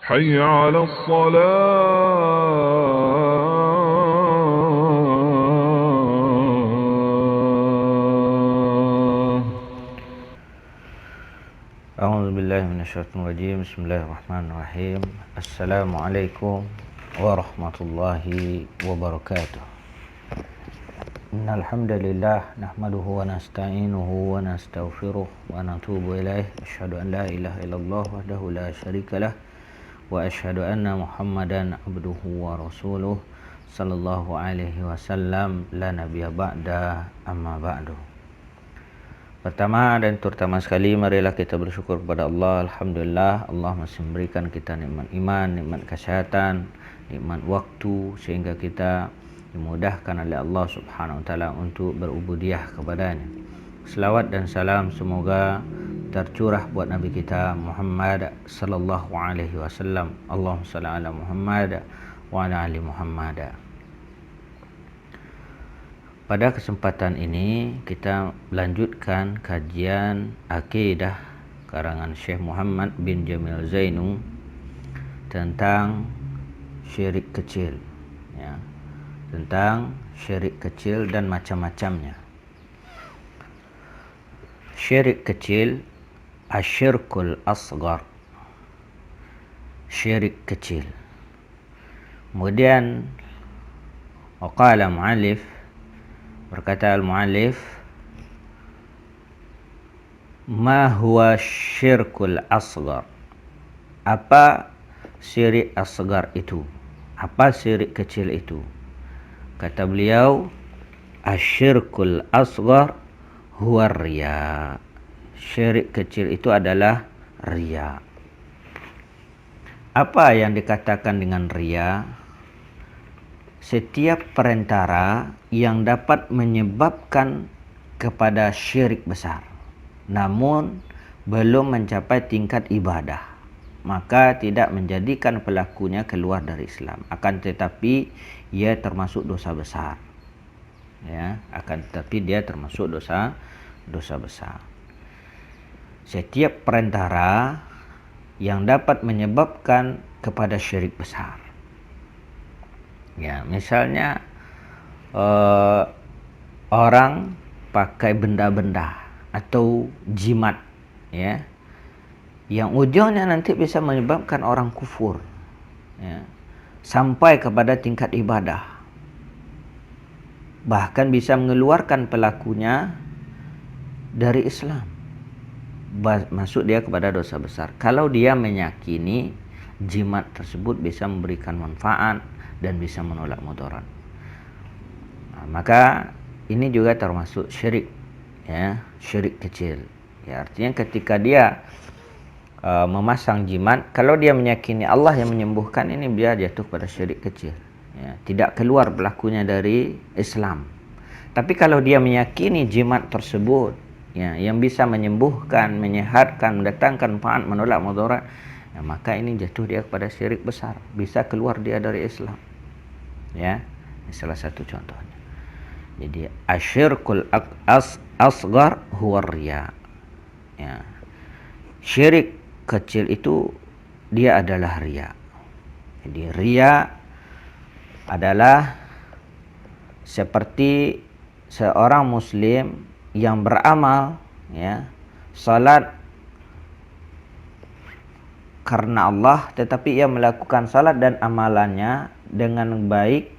حي على الصلاة. أعوذ بالله من الشيطان الرجيم. بسم الله الرحمن الرحيم. السلام عليكم ورحمة الله وبركاته. إن الحمد لله نحمده ونستعينه ونستغفره ونتوب إليه. أشهد أن لا إله إلا الله وحده لا شريك له وأشهد أن محمدا عبده ورسوله صلى الله عليه وسلم لا نبي بعد أما بعد. Pertama dan terutama sekali, marilah kita bersyukur kepada Allah. Alhamdulillah, Allah masih memberikan kita nikmat iman, nikmat kesehatan, nikmat waktu, sehingga kita dimudahkan oleh Allah Subhanahu wa taala untuk berubudiyah kepadanya. Selawat dan salam semoga tercurah buat Nabi kita Muhammad sallallahu alaihi wasallam. Allahumma shalli ala Muhammad wa ala ali Muhammad. Pada kesempatan ini kita melanjutkan kajian akidah karangan Syekh Muhammad bin Jamil Zainu tentang syirik kecil, ya, tentang syirik kecil dan macam-macamnya. Syirik kecil, asyirkul asghar, syirik kecil. Kemudian waqala mu'allif, berkata al-mu'allif, ma huwa syirkul asghar? Apa syirik asghar itu? Apa syirik kecil itu? Kata beliau, asyirkul asghar huwa riya. Syirik kecil itu adalah riya. Apa yang dikatakan dengan riya? Setiap perantara yang dapat menyebabkan kepada syirik besar, namun belum mencapai tingkat ibadah, maka tidak menjadikan pelakunya keluar dari Islam. Akan tetapi ia termasuk dosa besar. Ya, akan tetapi dia termasuk dosa besar. Setiap perantara yang dapat menyebabkan kepada syirik besar. Ya, misalnya orang pakai benda-benda atau jimat, ya, yang ujungnya nanti bisa menyebabkan orang kufur, ya, sampai kepada tingkat ibadah, bahkan bisa mengeluarkan pelakunya dari Islam, masuk dia kepada dosa besar. Kalau dia meyakini jimat tersebut bisa memberikan manfaat dan bisa menolak mudarat, maka ini juga termasuk syirik, ya, syirik kecil. Ya, artinya ketika dia memasang jimat, kalau dia meyakini Allah yang menyembuhkan, ini dia jatuh pada syirik kecil, ya, tidak keluar pelakunya dari Islam. Tapi kalau dia meyakini jimat tersebut, ya, yang bisa menyembuhkan, menyehatkan, mendatangkan manfaat, menolak mudarat, ya, maka ini jatuh dia kepada syirik besar, bisa keluar dia dari Islam. Ya, ini salah satu contohnya. Jadi asyirkul asghar huwa riya. Ya. Syirik kecil itu dia adalah riya. Jadi riya adalah seperti seorang muslim yang beramal, ya, salat karena Allah, tetapi ia melakukan salat dan amalannya dengan baik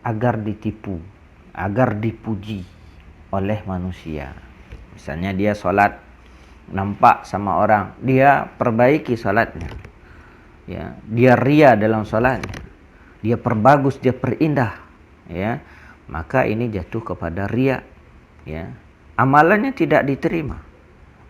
agar ditipu, agar dipuji oleh manusia. Misalnya dia salat nampak sama orang, dia perbaiki salatnya, ya, dia riya dalam salatnya, dia perbagus, dia perindah, ya, maka ini jatuh kepada riya, ya. Amalannya tidak diterima.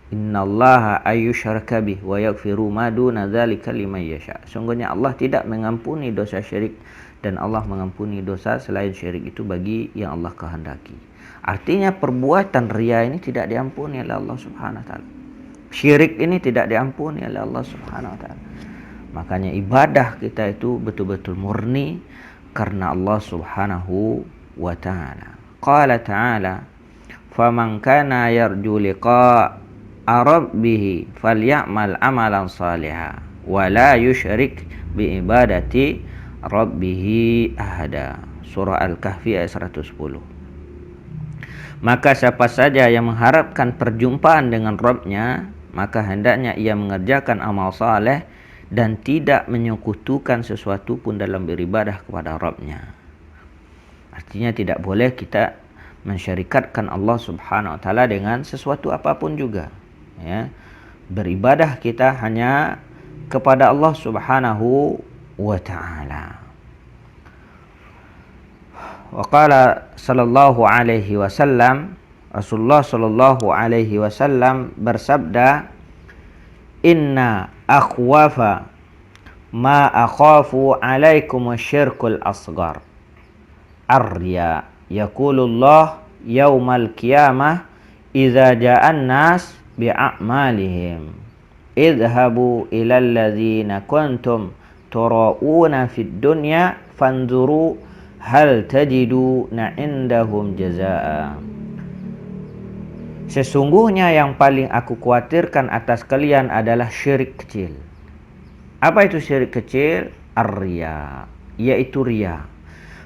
Innallaha ayyushraka bih wa yaghfiru ma duna dzalika liman yasha. Sungguhnya Allah tidak mengampuni dosa syirik, dan Allah mengampuni dosa selain syirik itu bagi yang Allah kehendaki. Artinya perbuatan riya ini tidak diampuni oleh Allah Subhanahu wa taala. Syirik ini tidak diampuni oleh Allah Subhanahu wa taala. Makanya ibadah kita itu betul-betul murni karena Allah Subhanahu wa taala. Qala ta'ala, "Faman kana yarju liqa'a rabbih falyamal amalan salihan wa la yusyrik bi ibadati rabbih ahada. Surah Al-Kahfi ayat 110. Maka siapa saja yang mengharapkan perjumpaan dengan Rabb-nya, maka hendaknya ia mengerjakan amal saleh dan tidak menyekutukan sesuatu pun dalam beribadah kepada Rabb-nya. Artinya tidak boleh kita mensyarikatkan Allah Subhanahu wa taala dengan sesuatu apapun juga, ya. Beribadah kita hanya kepada Allah Subhanahu wa taala. Wa qala sallallahu alaihi wasallam, Rasulullah sallallahu alaihi wasallam bersabda, "Inna akhwafa ma akhafu alaikum asyirkul asghar. Ar-riya. Yaqulullah yaumal qiyamah idza ja'an nas bi'amalihim. Idhabu ilal ladzina kuntum tura'una fid dunya fanzuru hal tajiduna indahum jazaa." Sesungguhnya yang paling aku khawatirkan atas kalian adalah syirik kecil. Apa itu syirik kecil? Ar-riya, yaitu riya.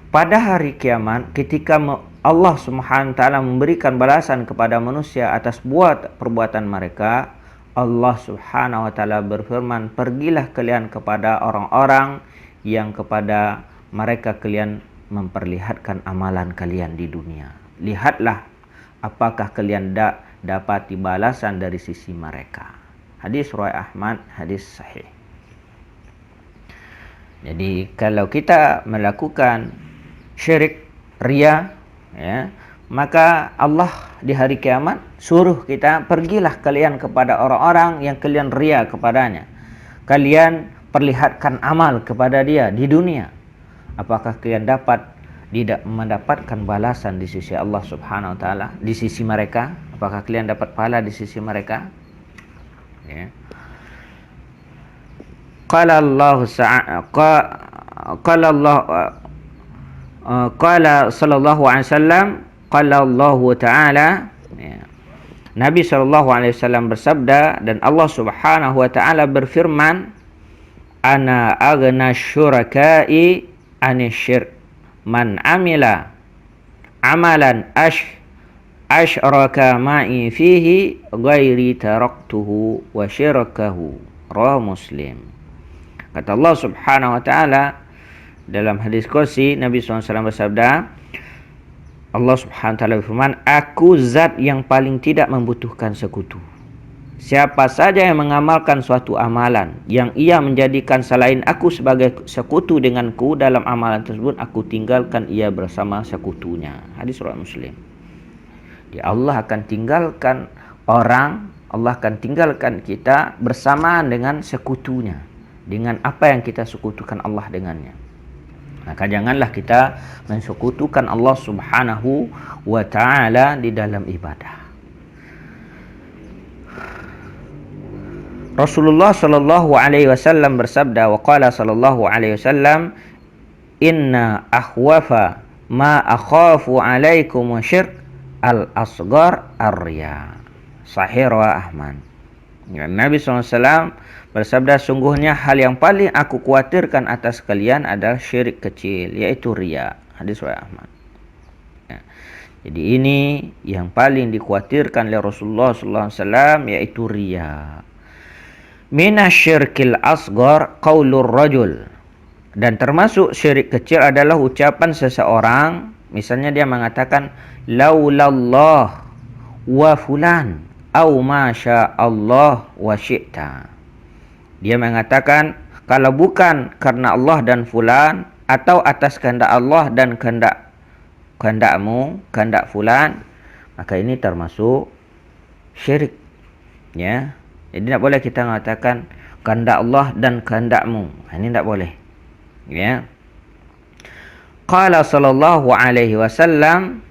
Pada hari kiamat, ketika Allah Subhanahu wa taala memberikan balasan kepada manusia atas perbuatan mereka, Allah Subhanahu wa taala berfirman, "Pergilah kalian kepada orang-orang yang kepada mereka kalian memperlihatkan amalan kalian di dunia. Lihatlah apakah kalian dapati balasan dari sisi mereka." Hadis riwayat Ahmad, hadis sahih. Jadi kalau kita melakukan syirik, riya, ya, maka Allah di hari kiamat suruh kita, pergilah kalian kepada orang-orang yang kalian riya kepadanya. Kalian perlihatkan amal kepada dia di dunia. Apakah kalian tidak mendapatkan balasan di sisi Allah Subhanahu wa taala, di sisi mereka? Apakah kalian dapat pahala di sisi mereka? Ya. Qala sallallahu alaihi wasallam, qala Allah taala, ya. Nabi sallallahu alaihi wasallam bersabda dan Allah Subhanahu wa taala berfirman, "Ana aghna syuraka'i anisyirk man amila amalan asyraka ma'i fihi ghairi taraktuhu wa syirkahu." Rawahu Muslim. Kata Allah Subhanahu wa taala dalam hadis qudsi, Nabi SAW bersabda, Allah Subhanahu wa taala berfirman, "Aku zat yang paling tidak membutuhkan sekutu. Siapa saja yang mengamalkan suatu amalan yang ia menjadikan selain aku sebagai sekutu denganku dalam amalan tersebut, aku tinggalkan ia bersama sekutunya." Hadis riwayat Muslim. Allah akan tinggalkan orang, Allah akan tinggalkan kita bersamaan dengan sekutunya, dengan apa yang kita sekutukan Allah dengannya. Maka janganlah kita mensekutukan Allah Subhanahu wa taala di dalam ibadah. Rasulullah sallallahu alaihi wasallam bersabda, wa qala sallallahu alaihi wasallam, "Inna akhwafa ma akhafu alaikum syirk al-asghar ar-riya." Sahih riwayat Ahmad. Nabi SAW bersabda, sungguhnya hal yang paling aku khawatirkan atas kalian adalah syirik kecil, yaitu riya. Hadis riwayat Ahmad. Ya. Jadi ini yang paling dikhawatirkan oleh Rasulullah SAW, yaitu riya. Minasyirkil asghar qaulur rajul. Dan termasuk syirik kecil adalah ucapan seseorang, misalnya dia mengatakan laulallah wa fulan au masya Allah wa syi'ta. Dia mengatakan kalau bukan karena Allah dan fulan, atau atas kehendak Allah dan kehendakmu, kehendak fulan, maka ini termasuk syirik, ya. Jadi tidak boleh kita mengatakan kehendak Allah dan kehendakmu. Ini tidak boleh, ya. Qala sallallahu alaihi wasallam,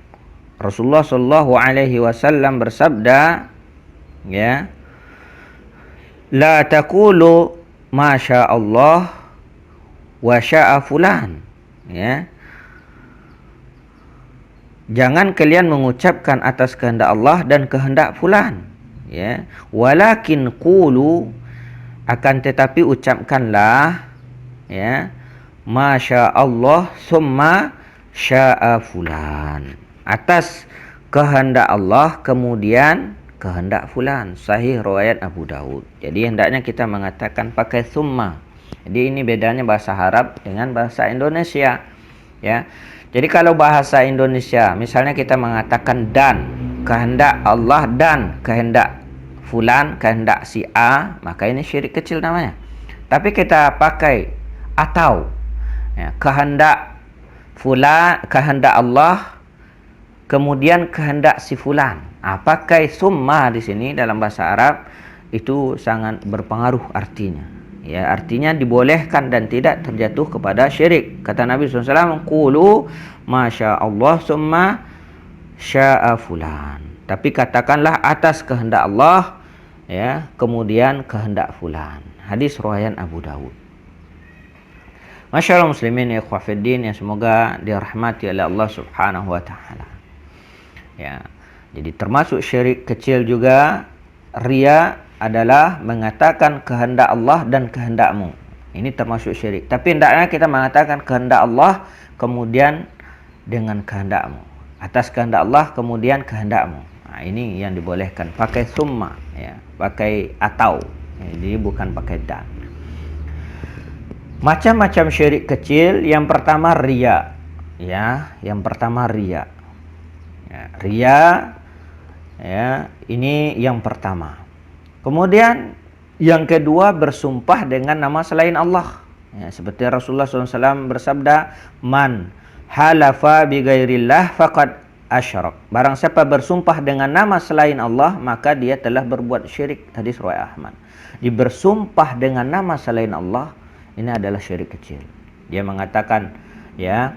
Rasulullah sallallahu alaihi wasallam bersabda, ya, la taqulu ma syaa Allah wa syaa fulan, ya. Jangan kalian mengucapkan atas kehendak Allah dan kehendak fulan, ya. Walakin qulu, akan tetapi ucapkanlah, Ya. Masya Allah summa sya'a fulan. Atas kehendak Allah kemudian kehendak fulan. Sahih riwayat Abu Daud. Jadi hendaknya kita mengatakan pakai summa. Jadi ini bedanya bahasa Arab dengan bahasa Indonesia. Ya. Jadi kalau bahasa Indonesia misalnya kita mengatakan dan, kehendak Allah dan kehendak fulan, kehendak si A, maka ini syirik kecil namanya. Tapi kita pakai atau, ya, kehendak fulan, kehendak Allah, kemudian kehendak si fulan. Pakai summa di sini dalam bahasa Arab itu sangat berpengaruh artinya. Ya, artinya dibolehkan dan tidak terjatuh kepada syirik. Kata Nabi SAW, qulu masya Allah summa sya'a fulan. Tapi katakanlah atas kehendak Allah, ya, kemudian kehendak fulan. Hadis riwayat Abu Daud. Masyaallah muslimin ya ikhwatiddin, ya semoga dirahmati oleh Allah Subhanahu wa taala. Ya. Jadi termasuk syirik kecil juga riya adalah mengatakan kehendak Allah dan kehendakmu. Ini termasuk syirik. Tapi hendaknya kita mengatakan kehendak Allah kemudian dengan kehendakmu. Atas kehendak Allah kemudian kehendakmu. Nah, ini yang dibolehkan pakai summa, ya, pakai atau. Jadi bukan pakai dan. Macam-macam syirik kecil. Yang pertama riya. Ya, yang pertama riya. Ya, riya, ya, ini yang pertama. Kemudian yang kedua bersumpah dengan nama selain Allah. Ya, seperti Rasulullah SAW bersabda, "Man halafa bi ghairillah faqad asyrak." Barang siapa bersumpah dengan nama selain Allah, maka dia telah berbuat syirik. Hadis riwayat Ahmad. Bersumpah dengan nama selain Allah, ini adalah syirik kecil. Dia mengatakan, ya,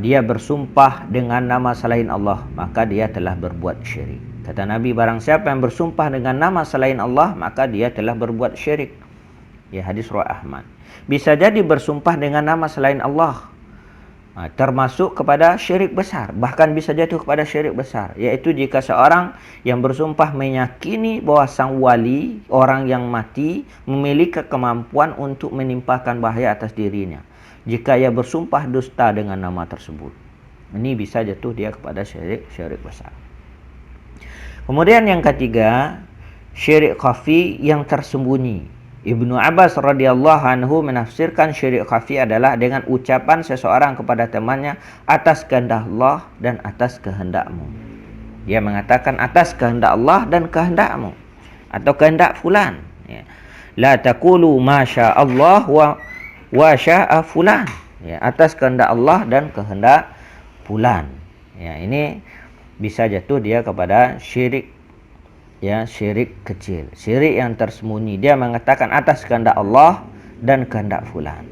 dia bersumpah dengan nama selain Allah, maka dia telah berbuat syirik. Kata Nabi, barang siapa yang bersumpah dengan nama selain Allah, maka dia telah berbuat syirik. Ya, hadis riwayat Ahmad. Bisa jadi bersumpah dengan nama selain Allah termasuk kepada syirik besar, bahkan bisa jatuh kepada syirik besar, yaitu jika seorang yang bersumpah meyakini bahwa sang wali, orang yang mati, memiliki kemampuan untuk menimpakan bahaya atas dirinya. Jika ia bersumpah dusta dengan nama tersebut, ini bisa jatuh dia kepada syirik besar. Kemudian yang ketiga, syirik khafi yang tersembunyi. Ibnu Abbas radhiyallahu anhu menafsirkan syirik khafi adalah dengan ucapan seseorang kepada temannya atas kehendak Allah dan atas kehendakmu. Dia mengatakan atas kehendak Allah dan kehendakmu, atau kehendak fulan. Ya. La taqulu masya Allah wa sya'a fulan. Ya, atas kehendak Allah dan kehendak fulan. Ya, ini bisa jatuh dia kepada syirik. Ya, syirik kecil, syirik yang tersembunyi. Dia mengatakan atas kehendak Allah dan kehendak fulan.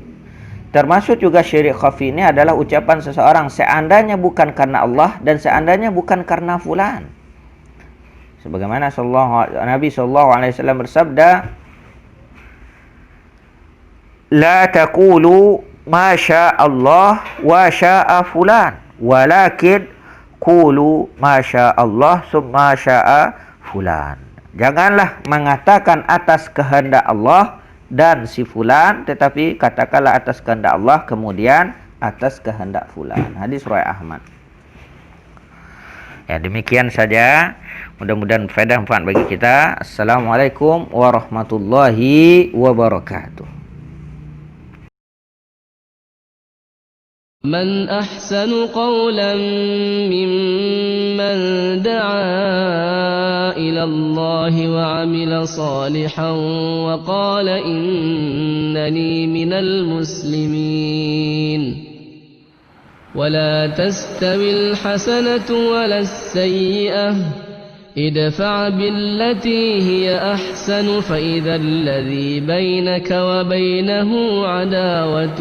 Termasuk juga syirik khafi ini adalah ucapan seseorang seandainya bukan karena Allah dan seandainya bukan karena fulan. Sebagaimana Nabi SAW bersabda, la taqulu ma syaa Allah wa syaa fulan, walakin qulu ma syaa Allah summa syaa fulan. Janganlah mengatakan atas kehendak Allah dan si fulan, tetapi katakanlah atas kehendak Allah kemudian atas kehendak fulan. Hadis riwayat Ahmad. Ya, demikian saja. Mudah-mudahan faedah manfaat bagi kita. Assalamualaikum warahmatullahi wabarakatuh. من أحسن قولا ممن دعا إلى الله وعمل صالحا وقال إنني من المسلمين ولا تستوي الحسنة ولا السيئة ادفع بالتي هي أحسن فإذا الذي بينك وبينه عداوة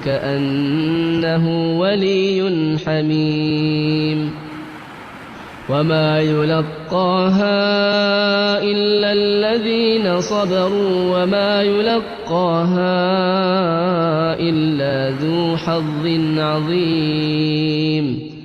كأنه ولي حميم وما يلقاها إلا الذين صبروا وما يلقاها إلا ذو حظ عظيم